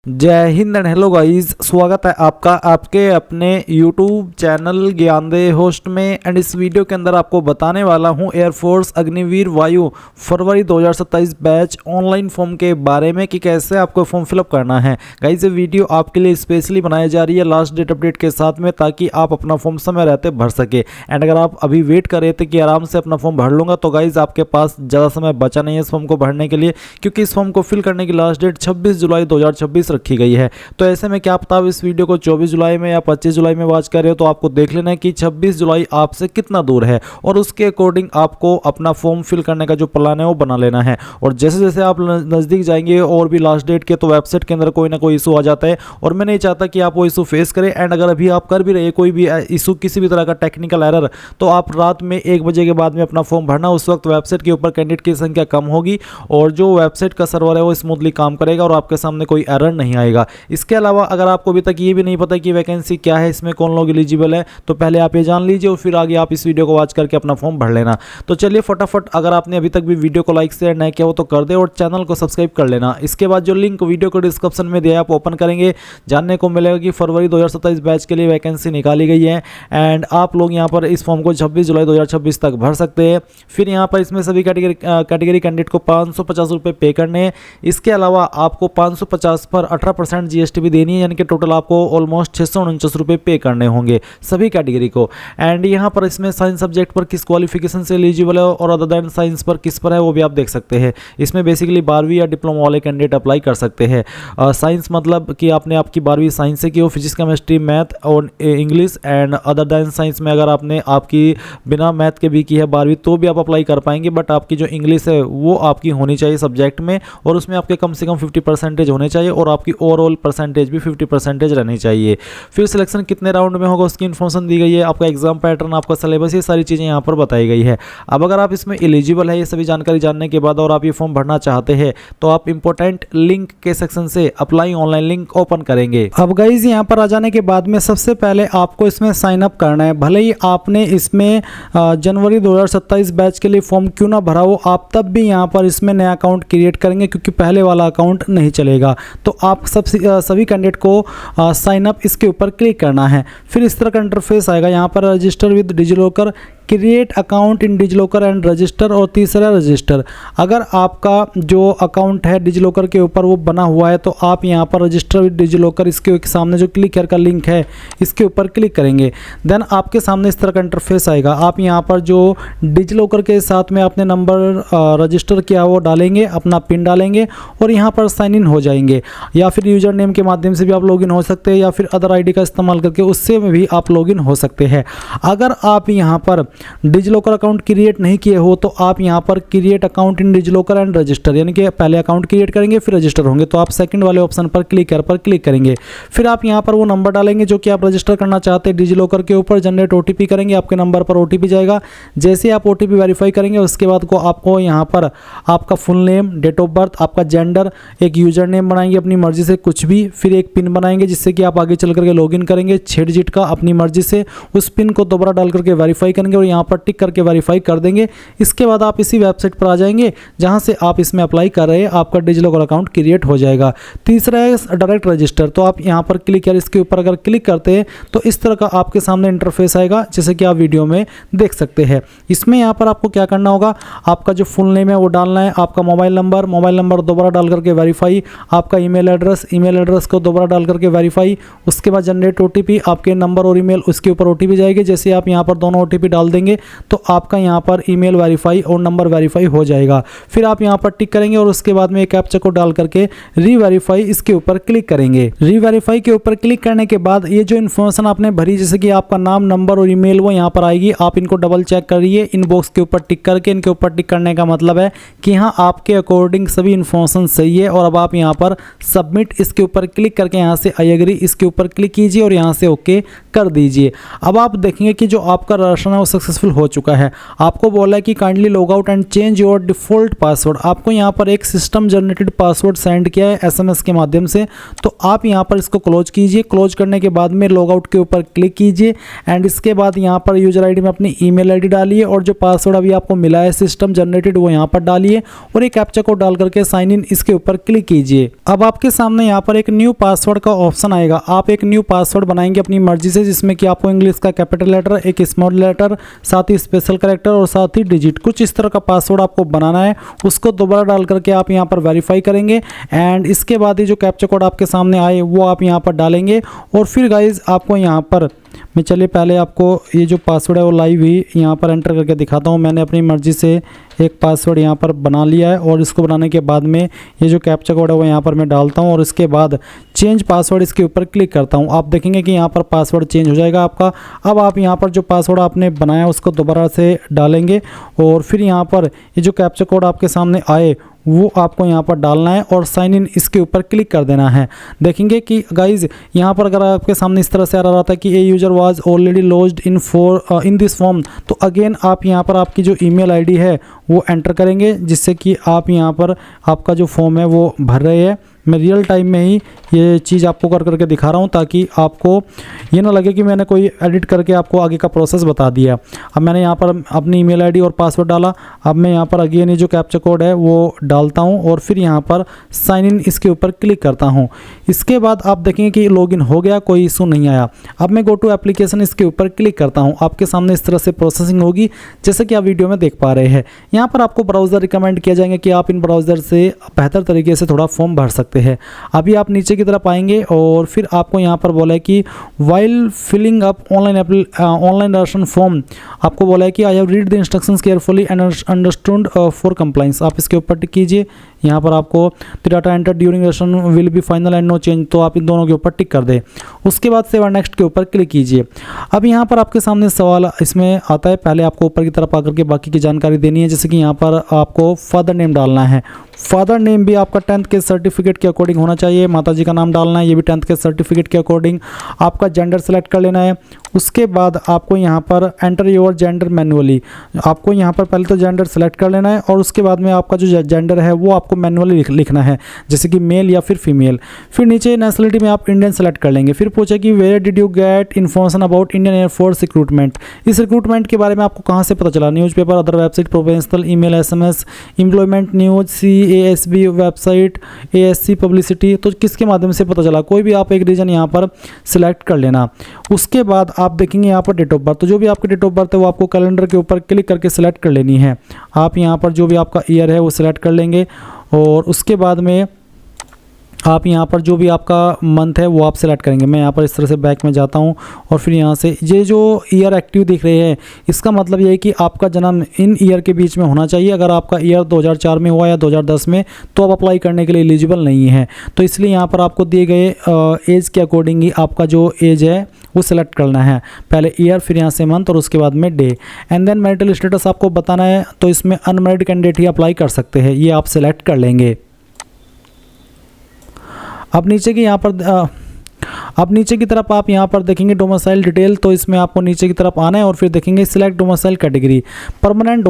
जय Hind and hello guys, स्वागत है आपका आपके अपने YouTube चैनल ज्ञानदेह होस्ट में। एंड इस वीडियो के अंदर आपको बताने वाला हूं एयरफोर्स अग्निवीर वायु फरवरी 2027 बैच ऑनलाइन फॉर्म के बारे में कि कैसे आपको फॉर्म फिलअप करना है। गाइस ये वीडियो आपके लिए स्पेशली बनाई जा रही है लास्ट डेट अपडेट के साथ में, ताकि आप अपना फॉर्म समय रहते भर सके। एंड अगर आप अभी वेट कर रहे थे कि आराम से अपना फॉर्म भर लूँगा, तो गाइज आपके पास ज़्यादा समय बचा नहीं है इस फॉर्म को भरने के लिए, क्योंकि इस फॉर्म को फिल करने की लास्ट डेट 26 जुलाई 2026 रखी गई है। तो ऐसे में क्या पता आप इस वीडियो को 24 जुलाई में या 25 जुलाई में वॉच कर रहे हो, तो आपको देख लेना है कि 26 जुलाई आपसे कितना दूर है और उसके अकॉर्डिंग आपको अपना फॉर्म फिल करने का जो प्लान है वो बना लेना है। और जैसे जैसे आप नज़दीक जाएंगे और भी लास्ट डेट के, तो वेबसाइट के अंदर कोई ना कोई इशू आ जाता है और मैं नहीं चाहता कि आप वो इशू फेस करें। एंड अगर अभी आप कर भी रहे कोई भी इशू, किसी भी तरह का टेक्निकल एरर, तो आप रात में 1 बजे के बाद में अपना फॉर्म भरना। उस वक्त वेबसाइट के ऊपर कैंडिडेट की संख्या कम होगी और जो वेबसाइट का सर्वर है वो स्मूथली काम करेगा और आपके सामने कोई एरर नहीं आएगा। इसके अलावा अगर आपको अभी तक ये भी नहीं पता कि वैकेंसी क्या है, इसमें कौन लोग एलिजिबल है, तो पहले आप ये जान लीजिए और फिर आगे आप इस वीडियो को वॉच करके अपना फॉर्म भर लेना। तो चलिए फटाफट, अगर आपने अभी तक भी वीडियो को लाइक शेयर नहीं किया हो तो कर दे और चैनल को सब्सक्राइब कर लेना। इसके बाद जो लिंक वीडियो को डिस्क्रिप्शन में दिया आप ओपन करेंगे, जानने को मिलेगा कि फरवरी 2027 बैच के लिए वैकेंसी निकाली गई है। एंड आप लोग यहाँ पर इस फॉर्म को 26 जुलाई 2026 तक भर सकते हैं। फिर यहाँ पर इसमें सभी कैटेगरी कैंडिडेट को 550 रुपये पे करने हैं। इसके अलावा आपको 550 पर 18% GST भी देनी है, यानी कि टोटल आपको ऑलमोस्ट 649 रुपये पे करने होंगे सभी कैटेगरी को। एंड यहाँ पर इसमें साइंस सब्जेक्ट पर किस क्वालिफिकेशन से एलिजिबल है और अदर दैन साइंस पर किस पर है वो भी आप देख सकते हैं। इसमें बेसिकली 12वीं या डिप्लोमा वाले कैंडिडेट अप्लाई कर सकते हैं। साइंस मतलब कि आपने आपकी 12वीं साइंस से की हो, फिजिक्स केमिस्ट्री मैथ और English. And other than science में अगर आपने आपकी बिना मैथ के भी की है 12वीं, तो भी आप अप्लाई कर पाएंगे। बट आपकी जो इंग्लिश है वो आपकी होनी चाहिए सब्जेक्ट में, और उसमें आपके कम से कम 50% होने चाहिए और आपकी ओवरऑल परसेंटेज भी 50% रहनी चाहिए। फिर सिलेक्शन कितने राउंड में होगा उसकी इन्फॉर्मेशन दी गई है, आपका एग्जाम पैटर्न, आपका सिलेबस, ये सारी चीज़ें यहाँ पर बताई गई है। अब अगर आप इसमें एलिजिबल है ये सभी जानकारी जानने के बाद और आप ये फॉर्म भरना चाहते हैं, तो आप इंपॉर्टेंट लिंक के सेक्शन से अप्लाई ऑनलाइन लिंक ओपन करेंगे। अब गाइज यहाँ पर आ जाने के बाद में सबसे पहले आपको इसमें साइन अप करना है। भले ही आपने इसमें जनवरी 2027 बैच के लिए फॉर्म क्यों ना भरा हो, आप तब भी यहाँ पर इसमें नया अकाउंट क्रिएट करेंगे, क्योंकि पहले वाला अकाउंट नहीं चलेगा। तो आप सभी कैंडिडेट को साइन अप इसके ऊपर क्लिक करना है। फिर इस तरह का इंटरफेस आएगा। यहाँ पर register with DigiLocker, create account in DigiLocker and register, और तीसरा रजिस्टर। अगर आपका जो अकाउंट है डिजिलॉकर के ऊपर वो बना हुआ है, तो आप यहाँ पर रजिस्टर विद डिजिलॉकर, इसके सामने जो क्लिक कर का लिंक है इसके ऊपर क्लिक करेंगे। देन आपके सामने इस तरह का इंटरफेस आएगा। आप यहाँ पर जो डिजिलॉकर के साथ में आपने नंबर रजिस्टर किया वो डालेंगे, अपना पिन डालेंगे और यहाँ पर साइन इन हो जाएंगे। या फिर यूजर नेम के माध्यम से भी आप लॉगिन हो सकते हैं, या फिर अदर आईडी का इस्तेमाल करके उससे में भी आप लॉगिन हो सकते हैं। अगर आप यहाँ पर डिजिलॉकर अकाउंट क्रिएट नहीं किए हो, तो आप यहाँ पर create account in DigiLocker and register, यानी कि पहले अकाउंट क्रिएट करेंगे फिर रजिस्टर होंगे, तो आप सेकंड वाले ऑप्शन पर क्लिक करेंगे। फिर आप यहाँ पर वो नंबर डालेंगे जो कि आप रजिस्टर करना चाहते हैं डिजिलॉकर के ऊपर। जनरेट OTP करेंगे, आपके नंबर पर OTP जाएगा। जैसे आप OTP वेरीफाई करेंगे, उसके बाद को आपको यहाँ पर आपका full name, date of birth, आपका जेंडर, एक यूजर नेम बनाएंगे अपनी मर्जी से कुछ भी, फिर एक पिन बनाएंगे जिससे कि आप आगे चल करके लॉगिन करेंगे 6 डिजिट का अपनी मर्जी से। उस पिन को दोबारा डाल करके वेरीफाई करेंगे और यहाँ पर टिक करके वेरीफाई कर देंगे। इसके बाद आप इसी वेबसाइट पर आ जाएंगे जहाँ से आप इसमें अप्लाई कर रहे हैं, आपका डिजिलॉकर अकाउंट क्रिएट हो जाएगा। तीसरा है डायरेक्ट रजिस्टर। तो आप यहाँ पर क्लिक कर, इसके ऊपर अगर क्लिक करते हैं तो इस तरह का आपके सामने इंटरफेस आएगा, जैसे कि आप वीडियो में देख सकते हैं। इसमें यहाँ पर आपको क्या करना होगा, आपका जो फुल नेम है वो डालना है, आपका मोबाइल नंबर दोबारा डाल करके वेरीफाई, आपका ईमेल एड्रेस को दोबारा डाल करके वेरीफाई। उसके बाद जनरेट OTP, आपके नंबर और ईमेल उसके ऊपर OTP जाएगी। जैसे आप यहाँ पर दोनों OTP डाल देंगे तो आपका यहाँ पर ईमेल वेरीफाई और नंबर वेरीफाई हो जाएगा। फिर आप यहाँ पर टिक करेंगे और उसके बाद में एक कैप्चा को डाल करके रीवेरीफाई इसके ऊपर क्लिक करेंगे। रीवेरीफाई के ऊपर क्लिक करने के बाद ये जो इन्फॉर्मेशन आपने भरी, जैसे कि आपका नाम, नंबर और ईमेल, वो यहाँ पर आएगी। आप इनको डबल चेक करिए इनबॉक्स के ऊपर टिक करके। इनके ऊपर टिक करने का मतलब है कि हाँ आपके अकॉर्डिंग सभी इन्फॉर्मेशन सही है। और अब आप यहाँ पर सबमिट इसके ऊपर क्लिक करके यहाँ से आई एग्री इसके ऊपर क्लिक कीजिए और यहाँ से ओके कर दीजिए। अब आप देखेंगे कि जो आपका रजिस्ट्रेशन है वो सक्सेसफुल हो चुका है। आपको बोला है कि kindly log out and change your default password. आपको यहाँ पर एक सिस्टम जनरेटेड पासवर्ड सेंड किया है SMS के माध्यम से, तो आप यहाँ पर इसको क्लोज कीजिए। क्लोज करने के बाद में लॉग आउट के ऊपर क्लिक कीजिए एंड इसके बाद यहाँ पर यूजर ID में अपनी ईमेल ID डालिए और जो पासवर्ड अभी आपको मिला है सिस्टम जनरेटेड वो यहाँ पर डालिए और एक कैप्चा कोड डाल करके साइन इन इसके ऊपर क्लिक कीजिए। अब आपके सामने यहाँ पर एक न्यू पासवर्ड का ऑप्शन आएगा। आप एक न्यू पासवर्ड बनाएंगे अपनी मर्जी से, जिसमें कि आपको इंग्लिश का कैपिटल लेटर, एक स्मॉल लेटर, साथ ही स्पेशल कैरेक्टर और साथ ही डिजिट, कुछ इस तरह का पासवर्ड आपको बनाना है। उसको दोबारा डाल करके आप यहाँ पर वेरीफाई करेंगे एंड इसके बाद ये जो कैप्चा कोड आपके सामने आए वो आप यहाँ पर डालेंगे। और फिर गाइज आपको यहाँ पर मैं चलिए पहले आपको ये जो पासवर्ड है वो लाइव ही यहाँ पर एंटर करके दिखाता हूँ। मैंने अपनी मर्ज़ी से एक पासवर्ड यहाँ पर बना लिया है और इसको बनाने के बाद में ये जो कैप्चा कोड है वो यहाँ पर मैं डालता हूँ और इसके बाद चेंज पासवर्ड इसके ऊपर क्लिक करता हूँ। आप देखेंगे कि यहाँ पर पासवर्ड चेंज हो जाएगा आपका। अब आप यहाँ पर जो पासवर्ड आपने बनाया उसको दोबारा से डालेंगे और फिर यहाँ पर ये जो कैप्चा कोड आपके सामने आए वो आपको यहाँ पर डालना है और साइन इन इसके ऊपर क्लिक कर देना है। देखेंगे कि गाइज यहाँ पर अगर आपके सामने इस तरह से आ रहा था कि ए user was already lodged in this form, तो अगेन आप यहाँ पर आपकी जो ईमेल आईडी है वो एंटर करेंगे, जिससे कि आप यहाँ पर आपका जो फॉर्म है वो भर रहे हैं। मैं रियल टाइम में ही ये चीज़ आपको कर करके दिखा रहा हूँ ताकि आपको ये ना लगे कि मैंने कोई एडिट करके आपको आगे का प्रोसेस बता दिया। अब मैंने यहाँ पर अपनी ईमेल आईडी और पासवर्ड डाला। अब मैं यहाँ पर अगेन ये जो कैप्चा कोड है वो डालता हूँ और फिर यहाँ पर साइन इन इसके ऊपर क्लिक करता हूँ। इसके बाद आप देखेंगे कि लॉगिन हो गया, कोई इशू नहीं आया। अब मैं गो टू एप्लीकेशन इसके ऊपर क्लिक करता हूँ। आपके सामने इस तरह से प्रोसेसिंग होगी जैसे कि आप वीडियो में देख पा रहे हैं। यहाँ पर आपको ब्राउज़र रिकमेंड किया जाएंगे कि आप इन ब्राउज़र से बेहतर तरीके से थोड़ा फॉर्म भर सकते हैं। अभी आप नीचे की तरफ आएंगे और फिर आपको यहाँ पर बोला है कि while filling up online ration form, आपको बोला है कि I have read the instructions carefully and understood for compliance. आप इसके ऊपर टिक कीजिए। यहाँ पर आपको the data enter during ration will be final and no change, तो आप इन दोनों के ऊपर टिक कर दें। उसके बाद सेव एंड नेक्स्ट के ऊपर क्लिक कीजिए। अब यहाँ पर आपके सामने सवाल इसमें आता है, पहले आपको ऊपर की तरफ आकर के बाकी की जानकारी देनी है। जैसे कि यहाँ पर आपको फादर नेम डालना है। फादर नेम भी आपका 10th के सर्टिफिकेट के अकॉर्डिंग होना चाहिए। माताजी का नाम डालना है, ये भी 10th के सर्टिफिकेट के अकॉर्डिंग। आपका जेंडर सेलेक्ट कर लेना है। उसके बाद आपको यहाँ पर एंटर योर जेंडर मैनुअली, आपको यहाँ पर पहले तो जेंडर सेलेक्ट कर लेना है और उसके बाद में आपका जो जेंडर है वो आपको मैनुअली लिखना है, जैसे कि मेल या फिर फीमेल। फिर नीचे नेशनलिटी में आप इंडियन सेलेक्ट कर लेंगे। फिर पूछे कि where did you get information about Indian air force recruitment, इस रिक्रूटमेंट के बारे में आपको कहाँ से पता चला? Newspaper, other website, professional email, SMS, employment news, CASB website, ASC publicity, तो किसके माध्यम से पता चला? कोई भी आप एक रीजन यहाँ पर सिलेक्ट कर लेना। उसके बाद आप देखेंगे यहाँ पर डेट ऑफ बर्थ, तो जो भी आपकी डेट ऑफ बर्थ है वो आपको कैलेंडर के ऊपर क्लिक करके सिलेक्ट कर लेनी है। आप यहाँ पर जो भी आपका ईयर है वो सिलेक्ट कर लेंगे और उसके बाद में आप यहाँ पर जो भी आपका मंथ है वो आप सेलेक्ट करेंगे। मैं यहाँ पर इस तरह से बैक में जाता हूँ और फिर यहाँ से ये जो ईयर एक्टिव दिख रहे हैं, इसका मतलब ये है कि आपका जन्म इन ईयर के बीच में होना चाहिए। अगर आपका ईयर 2004 में हुआ या 2010 में तो आप अप्लाई करने के लिए एलिजिबल नहीं है। तो इसलिए यहाँ पर आपको दिए गए एज के अकॉर्डिंग ही आपका जो एज है वो सिलेक्ट करना है। पहले ईयर, फिर यहाँ से मंथ और उसके बाद में day. And then marital status आपको बताना है, तो इसमें अनमैरिड कैंडिडेट ही अप्लाई कर सकते हैं, ये आप सिलेक्ट कर लेंगे। अब नीचे की यहाँ पर अब नीचे की तरफ आप यहाँ पर देखेंगे डोमिसाइल डिटेल, तो इसमें आपको नीचे की तरफ आना है और फिर देखेंगे select domicile category. Permanent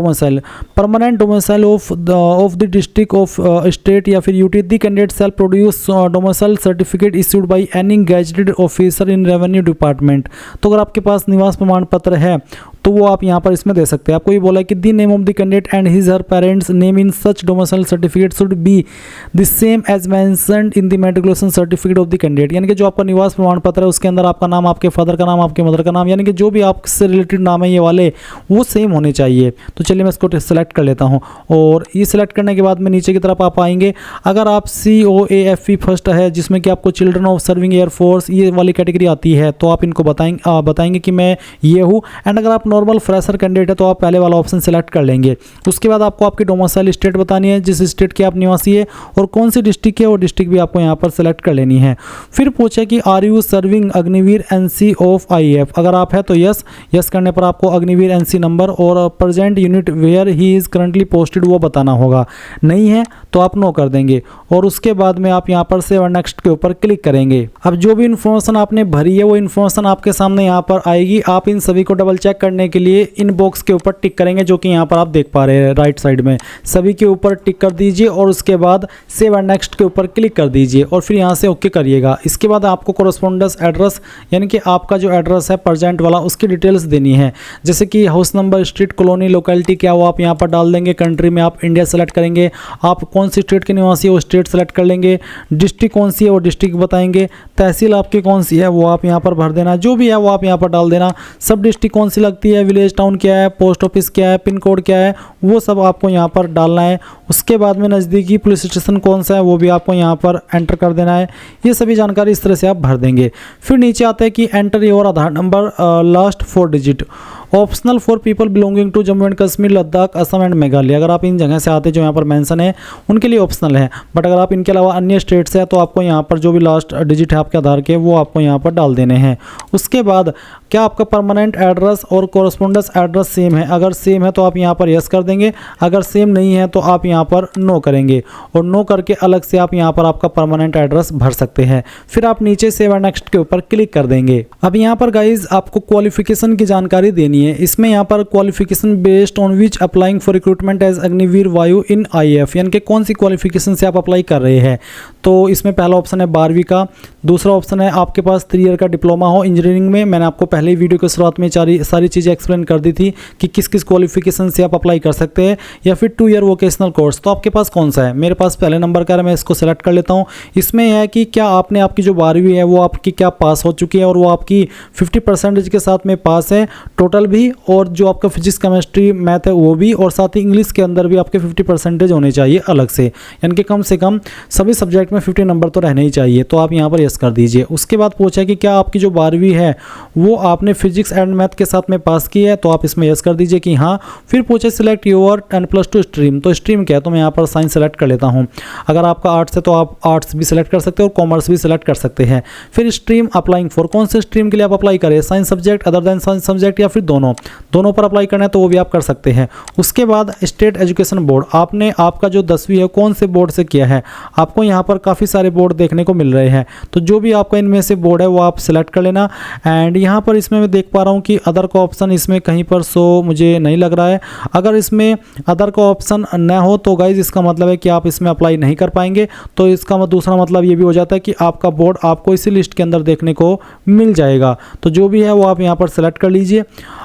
domicile of the district of state या फिर UT. The candidate shell produce domicile certificate issued by any gazetted officer in revenue department. तो अगर आपके पास निवास प्रमाण पत्र है तो वो आप यहाँ पर इसमें दे सकते हैं। आपको ये बोला है कि the name of the candidate and his her parents name in such domicile certificate should be the same as mentioned in the matriculation certificate of the candidate. यानी कि जो आपका निवास प्रमाण पत्र है उसके अंदर आपका नाम, आपके फादर का नाम, आपके मदर का नाम, यानी कि जो भी आपसे रिलेटेड नाम है ये वाले वो सेम होने चाहिए। तो चलिए मैं इसको सेलेक्ट कर लेता हूँ और ये सिलेक्ट करने के बाद में नीचे की तरफ आप आएंगे। अगर आप COAFE फर्स्ट है जिसमें कि आपको चिल्ड्रन ऑफ सर्विंग एयरफोर्स ये वाली कैटेगरी आती है तो आप इनको बताएंगे कि मैं ये हूँ। एंड अगर आप नॉर्मल फ्रेशर कैंडिडेट है तो आप पहले वाला ऑप्शन सेलेक्ट कर लेंगे। उसके बाद आपको आपकी डोमिसाइल स्टेट बतानी है, जिस स्टेट के आप निवासी है और कौन सी डिस्ट्रिक्ट है वो डिस्ट्रिक्ट भी आपको यहाँ पर सेलेक्ट कर लेनी है। फिर पूछे कि are you serving Agniveer NC of IAF, अगर आप है तो यस करने पर आपको अग्निवीर NC नंबर और present unit where he is currently posted वो बताना होगा। नहीं है तो आप नो कर देंगे और उसके बाद में आप यहाँ पर सेव और नेक्स्ट के ऊपर क्लिक करेंगे। अब जो भी इन्फॉर्मेशन आपने भरी है वो इन्फॉर्मेशन आपके सामने यहाँ पर आएगी। आप इन सभी को डबल चेक करने करने के लिए इन बॉक्स के ऊपर टिक करेंगे, जो कि यहाँ पर आप देख पा रहे हैं राइट साइड में। सभी के ऊपर टिक कर दीजिए और उसके बाद सेव एंड नेक्स्ट के ऊपर क्लिक कर दीजिए और फिर यहाँ से ओके करिएगा। इसके बाद आपको कोरस्पोंडेंस एड्रेस यानी कि आपका जो एड्रेस है प्रेजेंट वाला उसकी डिटेल्स देनी है, जैसे कि house number, street, colony, locality क्या वो आप यहाँ पर डाल देंगे। कंट्री में आप इंडिया सेलेक्ट करेंगे, आप कौन सी स्टेट के निवासी है वो स्टेट सेलेक्ट कर लेंगे। डिस्ट्रिक्ट कौन सी है वो डिस्ट्रिक्ट बताएंगे। तहसील आपकी कौन सी है वो आप यहाँ पर भर देना, जो भी है वो आप यहाँ पर डाल देना। सब डिस्ट्रिक्ट कौन सी लगती है, विलेज टाउन क्या है, पोस्ट ऑफिस क्या है, पिन कोड क्या है, वो सब आपको यहाँ पर डालना है। उसके बाद में नज़दीकी पुलिस स्टेशन कौन सा है वो भी आपको यहाँ पर एंटर कर देना है। ये सभी जानकारी इस तरह से आप भर देंगे। फिर नीचे आता है कि enter your Aadhaar number last 4 digit, optional for people belonging to Jammu and Kashmir, Ladakh, Assam and Meghalaya. अगर आप इन जगह से आते जो यहाँ पर मेंशन है उनके लिए ऑप्शनल है, बट अगर आप इनके अलावा अन्य स्टेट से है तो आपको यहाँ पर जो भी लास्ट डिजिट है आपके आधार के वो आपको यहाँ पर डाल देने हैं। उसके बाद क्या आपका परमानेंट एड्रेस और कोरस्पोंडेंस एड्रेस सेम है, अगर सेम है तो आप यहाँ पर यस कर देंगे, अगर सेम नहीं है तो आप यहाँ पर नो करेंगे और नो करके अलग से आप यहाँ पर आपका परमानेंट एड्रेस भर सकते हैं। फिर आप नीचे सेव एंड नेक्स्ट के ऊपर क्लिक कर देंगे। अब यहाँ पर गाइज आपको क्वालिफिकेशन की जानकारी देनी है। इसमें यहाँ पर qualification based on which applying for recruitment as Agniveer Vayu in IAF, यानी कि कौन सी क्वालिफिकेशन से आप अप्लाई कर रहे हैं। तो इसमें पहला ऑप्शन है 12वीं का, दूसरा ऑप्शन है आपके पास 3 ईयर का डिप्लोमा हो इंजीनियरिंग में। मैंने आपको पहले ही वीडियो के शुरुआत में सारी चीज़ें एक्सप्लेन कर दी थी कि किस किस क्वालिफिकेशन से आप अप्लाई कर सकते हैं, या फिर 2 ईयर वोकेशनल कोर्स। तो आपके पास कौन सा है, मेरे पास पहले नंबर का है, मैं इसको सेलेक्ट कर लेता हूँ। इसमें है कि क्या आपने आपकी जो 12वीं है वो आपकी क्या पास हो चुकी है और वो आपकी 50% के साथ में पास है टोटल भी, और जो आपका फिजिक्स, केमिस्ट्री, मैथ है वो भी, और साथ ही इंग्लिश के अंदर भी आपके 50% होने चाहिए अलग से, यानी कि कम से कम सभी सब्जेक्ट में 50 नंबर तो रहने ही चाहिए। तो आप यहाँ पर यस कर दीजिए। उसके बाद पूछा कि क्या आपकी जो 12वीं है वो आपने फिजिक्स एंड मैथ के साथ में पास की है, तो आप इसमें यस कर दीजिए कि हाँ। फिर पूछे सिलेक्ट योर 10+2 स्ट्रीम, तो स्ट्रीम क्या है, तो मैं यहाँ पर साइंस सेलेक्ट कर लेता हूँ। अगर आपका आर्ट्स है तो आप आर्ट्स भी सिलेक्ट कर सकते हैं और कॉमर्स भी सिलेक्ट कर सकते हैं। फिर स्ट्रीम अप्लाइंग फॉर, कौन से स्ट्रीम के लिए आप अप्लाई करें, science subject, other than science subject, या फिर दोनों पर अप्लाई करना है तो वो भी आप कर सकते हैं। उसके बाद स्टेट एजुकेशन बोर्ड, आपने आपका जो 10वीं है कौन से बोर्ड से किया है। आपको यहाँ पर काफ़ी सारे बोर्ड देखने को मिल रहे हैं, तो जो भी आपका इनमें से बोर्ड है वो आप सिलेक्ट कर लेना। एंड यहाँ पर इसमें मैं देख पा रहा हूँ कि अदर का ऑप्शन इसमें कहीं पर शो मुझे नहीं लग रहा है। अगर इसमें अदर का ऑप्शन न हो तो गाइज इसका मतलब है कि आप इसमें अप्लाई नहीं कर पाएंगे। तो इसका दूसरा मतलब ये भी हो जाता है कि आपका बोर्ड आपको इसी लिस्ट के अंदर देखने को मिल जाएगा। तो जो भी है वो आप यहाँ पर सेलेक्ट कर लीजिए,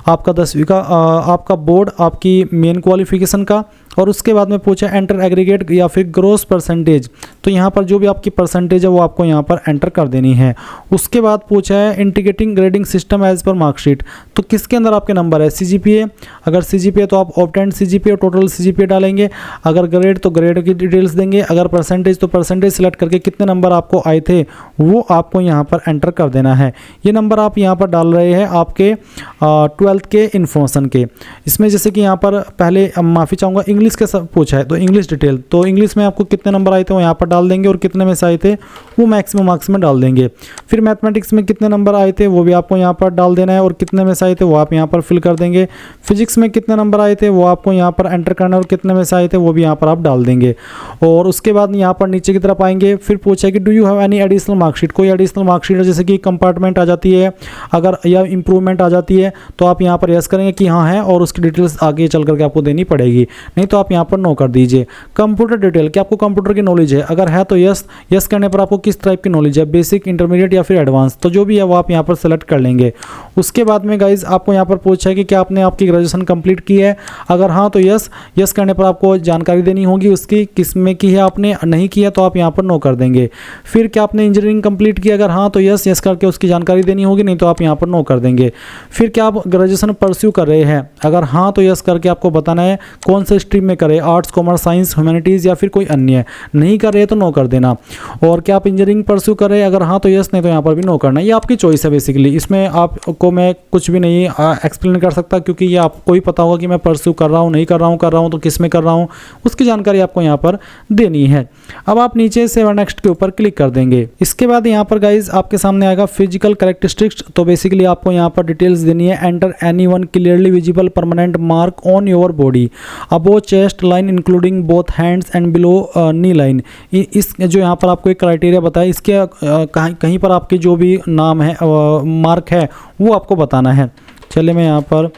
आपका 10वीं का आपका बोर्ड, आपकी मेन क्वालिफिकेशन का। और उसके बाद में पूछा एंटर एग्रीगेट या फिर ग्रोस परसेंटेज, तो यहाँ पर जो भी आपकी परसेंटेज है वो आपको यहाँ पर एंटर कर देनी है। उसके बाद पूछा है integrating grading system as per marksheet, तो किसके अंदर आपके नंबर है, सीजीपीए, अगर सीजीपीए तो आप ऑब्टेंड सीजीपीए और टोटल सीजीपीए डालेंगे, अगर ग्रेड तो ग्रेड की डिटेल्स देंगे, अगर परसेंटेज तो परसेंटेज सिलेक्ट करके कितने नंबर आपको आए थे वो आपको यहाँ पर एंटर कर देना है। ये नंबर आप यहाँ पर डाल रहे हैं आपके 12th के इन्फॉर्मेशन के। इसमें जैसे कि यहाँ पर पहले माफ़ी चाहूँगा इंग्लिश के सब पूछा है, तो इंग्लिश डिटेल, तो इंग्लिश में आपको कितने नंबर आए थे वो यहाँ पर डाल देंगे और कितने में से आए थे वो मैक्सिमम मार्क्स में डाल देंगे। फिर मैथमेटिक्स में कितने नंबर आए थे वो भी आपको यहाँ पर डाल देना है और कितने में से आए थे वो आप यहाँ पर फिल कर देंगे। फिजिक्स में कितने नंबर आए थे वो आपको यहाँ पर एंटर करना और कितने में से आए थे वो भी यहाँ पर आप डाल देंगे। और उसके बाद यहाँ पर नीचे की तरफ आएंगे, फिर पूछा है कि do you have any additional marksheet, कोई एडिशनल मार्कशीट जैसे कि कंपार्टमेंट आ जाती है अगर या इंप्रूवमेंट आ जाती है तो आप यहाँ पर यस करेंगे कि हाँ है और उसकी डिटेल्स आगे चल करके आपको देनी पड़ेगी, नहीं तो आप यहाँ पर नो कर दीजिए। कंप्यूटर डिटेल, क्या आपको कंप्यूटर की नॉलेज है, अगर है तो यस, यस करने पर आपको किस टाइप की नॉलेज है, बेसिक, इंटरमीडिएट या फिर एडवांस, तो जो भी है वो आप यहाँ पर सेलेक्ट कर लेंगे। उसके बाद में गाइज आपको यहाँ पर पूछा है कि क्या आपने आपकी ग्रेजुएशन कंप्लीट की है, अगर हाँ तो यस, यस करने पर आपको जानकारी देनी होगी उसकी किस में की है, आपने नहीं किया तो आप यहाँ पर नो कर देंगे। फिर क्या आपने इंजीनियरिंग कंप्लीट की, अगर हाँ तो यस, यस करके उसकी जानकारी देनी होगी, नहीं तो आप यहाँ पर नो कर देंगे। फिर क्या आप ग्रेजुएशन परस्यू कर रहे हैं, अगर हाँ तो यस करके आपको बताना है कौन से स्ट्रीम में करें, आर्ट्स, कॉमर्स, साइंस, ह्यूमैनिटीज़ या फिर कोई अन्य, नहीं कर रहे तो नो कर देना। और क्या आप इंजीनियरिंग परस्यू कर रहे हैं, अगर हाँ तो यस, नहीं तो यहाँ पर भी नो करना। ये आपकी चॉइस है बेसिकली, इसमें आपको मैं कुछ भी नहीं एक्सप्लेन कर सकता क्योंकि ये आपको ही पता होगा कि मैं परस्यू कर रहा हूँ, नहीं कर रहा हूँ तो किस में कर रहा हूँ, उसकी जानकारी आपको यहाँ पर देनी है। अब आप नीचे सेव नेक्स्ट के ऊपर क्लिक कर देंगे। इसके बाद यहाँ पर गाइज आपके सामने आएगा फिजिकल कैरेक्टरिस्टिक्स, तो बेसिकली आपको यहाँ पर डिटेल्स देनी है। Enter any one clearly visible permanent mark on your body above chest line including both hands and below knee line. इस जो यहाँ पर आपको एक क्राइटेरिया बताया, इसके कहीं पर आपके जो भी नाम है मार्क है वो आपको बताना है। चलिए मैं यहाँ पर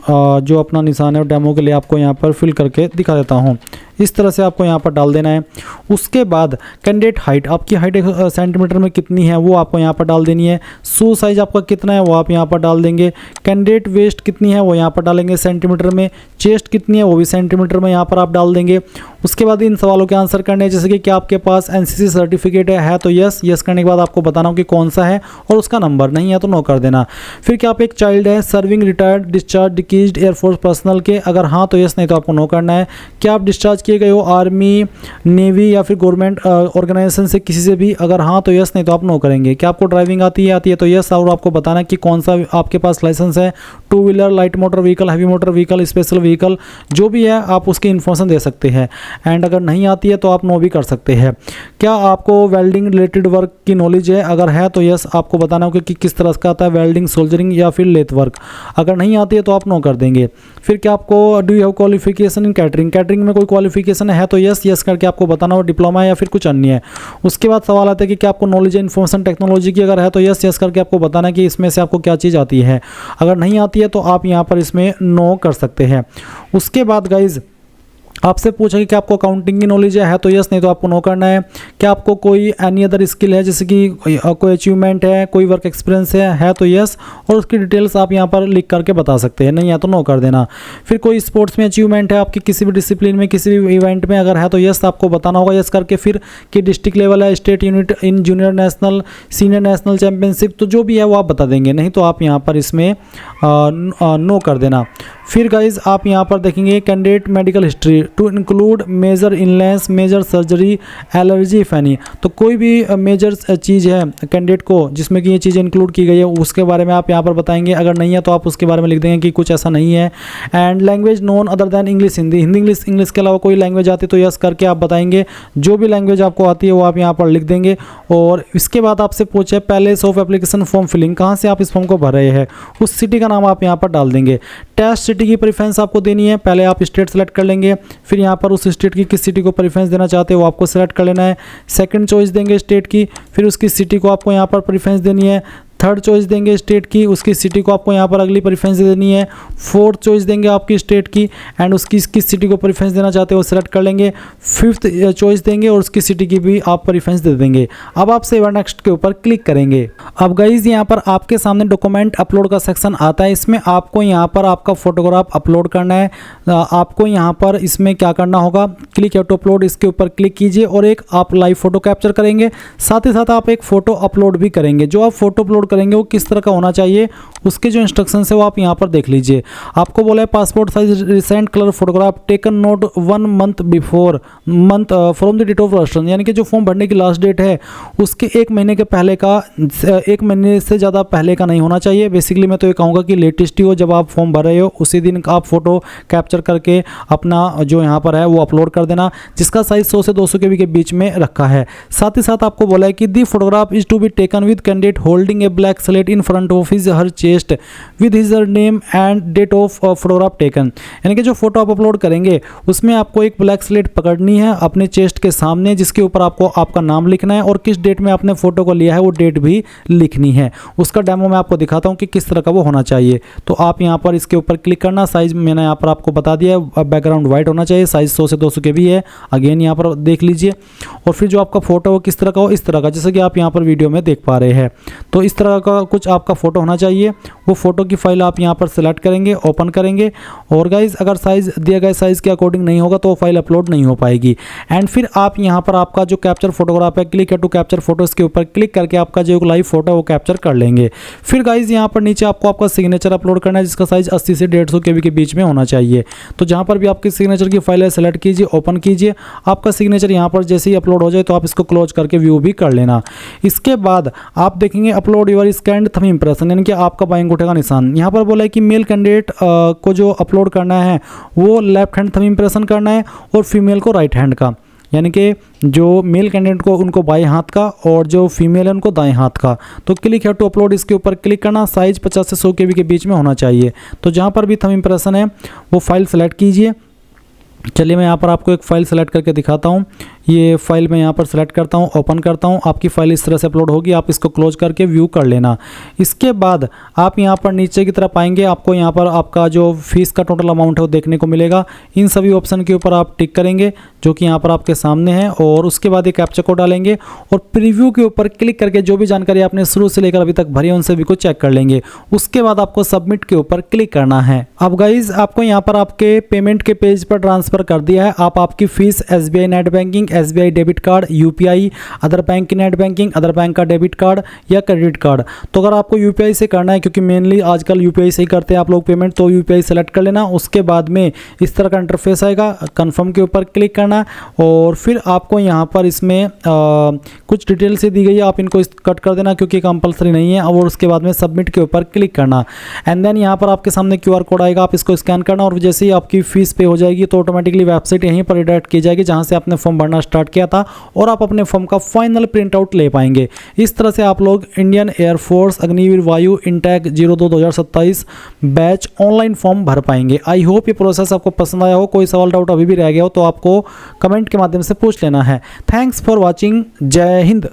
जो अपना निशान है वो डेमो के लिए आपको यहाँ पर फिल करके दिखा देता हूँ। इस तरह से आपको यहाँ पर डाल देना है। उसके बाद कैंडिडेट हाइट, आपकी हाइट सेंटीमीटर में कितनी है वो आपको यहाँ पर डाल देनी है। शू साइज आपका कितना है वो आप यहाँ पर डाल देंगे। कैंडिडेट वेस्ट कितनी है वो यहाँ पर डालेंगे सेंटीमीटर में। चेस्ट कितनी है वो भी सेंटीमीटर में यहाँ पर आप डाल देंगे। उसके बाद इन सवालों के आंसर करने हैं, जैसे कि क्या आपके पास एनसीसी सर्टिफिकेट है तो यस, यस करने के बाद आपको बताना हो कि कौन सा है और उसका नंबर, नहीं है तो नो कर देना। फिर क्या आप एक चाइल्ड है serving, retired, discharged, deceased air force personnel के, अगर हाँ तो यस, नहीं तो आपको नो करना है। क्या आप डिस्चार्ज किए गए हो आर्मी, नेवी या फिर गवर्नमेंट ऑर्गेनाइजेशन से किसी से भी, अगर हाँ तो यस, नहीं तो आप नो करेंगे। क्या आपको ड्राइविंग आती है तो यस, और आपको बताना कि कौन सा आपके पास लाइसेंस है, two wheeler, light motor vehicle, heavy motor vehicle, special vehicle, जो भी है आप उसकी इन्फॉर्मेशन दे सकते हैं। एंड अगर नहीं आती है तो आप नो भी कर सकते हैं। क्या आपको वेल्डिंग रिलेटेड वर्क की नॉलेज है, अगर है तो यस, आपको बताना होगा कि किस तरह का आता है, वेल्डिंग, सोल्जरिंग या फिर लेथ वर्क। अगर नहीं आती है तो आप नो कर देंगे। फिर क्या आपको do you have qualification in catering, catering में कोई क्वालिफिकेशन है तो यस, यस करके आपको बताना हो, डिप्लोमा या फिर कुछ अन्य है। उसके बाद सवाल आता है कि क्या आपको नॉलेज है इन्फॉर्मेशन टेक्नोलॉजी की, अगर है तो यस, यस करके आपको बताना कि इसमें से आपको क्या चीज़ आती है। अगर नहीं आती है तो आप यहाँ पर इसमें नो कर सकते हैं। उसके बाद गाइज आपसे पूछा कि क्या आपको अकाउंटिंग की नॉलेज है तो यस, नहीं तो आपको नो करना है। क्या आपको कोई एनी अदर स्किल है, जैसे कि कोई अचीवमेंट है, कोई वर्क एक्सपीरियंस है तो यस, और उसकी डिटेल्स आप यहाँ पर लिख करके बता सकते हैं, नहीं है तो नो कर देना। फिर कोई स्पोर्ट्स में अचीवमेंट है आपकी, किसी भी डिसिप्लिन में, किसी भी इवेंट में, अगर है तो यस आपको बताना होगा, यस करके। फिर कि डिस्ट्रिक्ट लेवल है, state unit, in junior national, senior national championship, तो जो भी है वो आप बता देंगे, नहीं तो आप यहाँ पर इसमें नो कर देना। फिर गाइज आप यहाँ पर देखेंगे candidate medical history to include major illness, major surgery, allergy if any, तो कोई भी मेजर चीज़ है कैंडिडेट को जिसमें कि ये चीज़ इंक्लूड की गई है उसके बारे में आप यहाँ पर बताएंगे। अगर नहीं है तो आप उसके बारे में लिख देंगे कि कुछ ऐसा नहीं है। And language none other than English, Hindi, English के अलावा कोई लैंग्वेज आती तो यस करके आप बताएंगे। जो भी लैंग्वेज आपको आती है वो आप यहाँ पर लिख देंगे। और इसके बाद आपसे पूछे place of application form filling, कहाँ से आप इस फॉर्म को भर रहे हैं, उस सिटी का नाम आप यहाँ पर डाल देंगे। टेस्ट सिटी की प्रेफरेंस आपको देनी है, पहले आप स्टेट सेलेक्ट कर लेंगे, फिर यहाँ पर उस स्टेट की किस सिटी को प्रेफरेंस देना चाहते हैं वो आपको सेलेक्ट कर लेना है। सेकंड चॉइस देंगे स्टेट की, फिर उसकी सिटी को आपको यहाँ पर प्रेफरेंस देनी है। थर्ड चॉइस देंगे स्टेट की, उसकी सिटी को आपको यहाँ पर अगली प्रेफरेंस देनी है। फोर्थ चॉइस देंगे आपकी स्टेट की एंड उसकी किस सिटी को प्रेफरेंस देना चाहते हो वो सेलेक्ट कर लेंगे। फिफ्थ चॉइस देंगे और उसकी सिटी की भी आप प्रेफरेंस दे देंगे। अब आप सेव नेक्स्ट के ऊपर क्लिक करेंगे। अब गाइज यहाँ पर आपके सामने डॉक्यूमेंट अपलोड का सेक्शन आता है, इसमें आपको यहाँ पर आपका फोटोग्राफ अपलोड करना है। आपको यहाँ पर इसमें क्या करना होगा, क्लिक टू अपलोड, इसके ऊपर क्लिक कीजिए और एक आप लाइव फोटो कैप्चर करेंगे, साथ ही साथ आप एक फोटो अपलोड भी करेंगे। जो आप फोटो अपलोड करेंगे वो किस तरह का होना चाहिए उसके जो इंस्ट्रक्शंस है वो आप यहाँ पर देख लीजिए। आपको बोला है passport size recent colour photograph taken not 1 month before month from the date of registration, यानी कि जो फॉर्म भरने की लास्ट डेट है उसके 1 महीने के पहले का, 1 महीने से ज़्यादा पहले का नहीं होना चाहिए। बेसिकली मैं तो ये कहूँगा कि लेटेस्ट ही हो, जब आप फॉर्म भर रहे हो उसी दिन आप फोटो कैप्चर करके अपना जो यहाँ पर है वो अपलोड कर देना, जिसका साइज 100 से 200 KB के बीच में रखा है। साथ ही साथ आपको बोला है कि the photograph is to be taken with candidate holding a black slate in front of his her chest with his name and date of photograph taken, यानी कि जो फोटो आप अपलोड करेंगे उसमें आपको एक ब्लैक स्लेट पकड़नी है अपने चेस्ट के सामने, जिसके ऊपर आपको आपका नाम लिखना है और किस डेट में आपने फोटो को लिया है वो डेट भी लिखनी है। उसका डेमो मैं आपको दिखाता हूँ कि किस तरह का वो होना चाहिए। तो आप यहाँ पर इसके ऊपर क्लिक करना, साइज मैंने यहाँ पर आपको बता दिया है, बैकग्राउंड वाइट होना चाहिए, साइज 100 से 200 KB है, अगेन यहाँ पर देख लीजिए। और फिर जो आपका फोटो हो किस तरह का हो, इस तरह का, जैसे कि आप यहाँ पर वीडियो में देख पा रहे हैं। तो इस तरह का कुछ आपका फोटो होना चाहिए। वो फोटो की फाइल आप यहाँ पर सेलेक्ट करेंगे, ओपन करेंगे और गाइज अगर साइज दिया गया साइज के अकॉर्डिंग नहीं होगा तो वो फाइल अपलोड नहीं हो पाएगी। एंड फिर आप यहाँ पर आपका जो कैप्चर फोटोग्राफ है, क्लिक है टू कैप्चर फोटोज के ऊपर क्लिक करके आपका जो लाइव फोटो है वो कैप्चर कर लेंगे। फिर गाइज यहाँ पर नीचे आपको आपका सिग्नेचर अपलोड करना है, जिसका साइज 80 से 150 KB के बीच में होना चाहिए। तो जहाँ पर भी आपकी सिग्नेचर की फाइल है सेलेक्ट कीजिए, ओपन कीजिए। आपका सिग्नेचर यहाँ पर जैसे ही अपलोड हो जाए तो आप इसको क्लोज करके व्यू भी कर लेना। इसके बाद आप देखेंगे upload your scanned thumb impression, यानी कि आपका बाएं अंगूठे का निशान। यहाँ पर बोला है कि मेल कैंडिडेट को जो अपलोड करना है वो लेफ्ट हैंड थंब इंप्रेशन करना है और फीमेल को राइट हैंड का, यानी कि जो मेल कैंडिडेट को उनको बाएं हाथ का और जो फीमेल है उनको दाएं हाथ का। तो क्लिक है टू अपलोड, इसके ऊपर क्लिक करना, साइज 50 से 100 KB के बीच में होना चाहिए। तो जहाँ पर भी थंब इंप्रेशन है वो फाइल सेलेक्ट कीजिए। चलिए मैं यहाँ पर आपको एक फ़ाइल सेलेक्ट करके दिखाता हूँ। ये फाइल मैं यहाँ पर सेलेक्ट करता हूँ, ओपन करता हूँ। आपकी फाइल इस तरह से अपलोड होगी, आप इसको क्लोज करके व्यू कर लेना। इसके बाद आप यहाँ पर नीचे की तरफ आएंगे, आपको यहाँ पर आपका जो फीस का टोटल अमाउंट है वो देखने को मिलेगा। इन सभी ऑप्शन के ऊपर आप टिक करेंगे जो कि यहाँ पर आपके सामने है, और उसके बाद एक कैप्चा कोड डालेंगे और प्रीव्यू के ऊपर क्लिक करके जो भी जानकारी आपने शुरू से लेकर अभी तक भरी है उन सभी को चेक कर लेंगे। उसके बाद आपको सबमिट के ऊपर क्लिक करना है। अब गाइज आपको यहाँ पर आपके पेमेंट के पेज पर ट्रांसफर कर दिया है। आप आपकी fees SBI net banking, SBI debit card, UPI, other bank की नेट बैंकिंग, अदर बैंक का डेबिट कार्ड या क्रेडिट कार्ड। तो अगर आपको UPI से करना है, क्योंकि मेनली आजकल UPI से ही करते हैं आप लोग पेमेंट, तो UPI सेलेक्ट कर लेना। उसके बाद में इस तरह का इंटरफेस आएगा, कन्फर्म के ऊपर क्लिक करना और फिर आपको यहाँ पर इसमें कुछ डिटेल से दी गई है, आप इनको कट कर देना क्योंकि कंपलसरी नहीं है। और उसके बाद में सबमिट के ऊपर क्लिक करना एंड देन यहाँ पर आपके सामने QR कोड आएगा, आप इसको स्कैन करना और जैसे ही आपकी फीस पे हो जाएगी तो ऑटोमेटिकली वेबसाइट यहीं पर रिडायरेक्ट की जाएगी जहाँ से आपने फॉर्म भरना स्टार्ट किया था और आप अपने फॉर्म का फाइनल प्रिंट आउट ले पाएंगे। इस तरह से आप लोग इंडियन एयरफोर्स अग्निवीर वायु इनटेक 02-2027 बैच ऑनलाइन फॉर्म भर पाएंगे। आई होप ये प्रोसेस आपको पसंद आया हो। कोई सवाल डाउट अभी भी रह गया हो तो आपको कमेंट के माध्यम से पूछ लेना है। Thanks for watching. जय हिंद।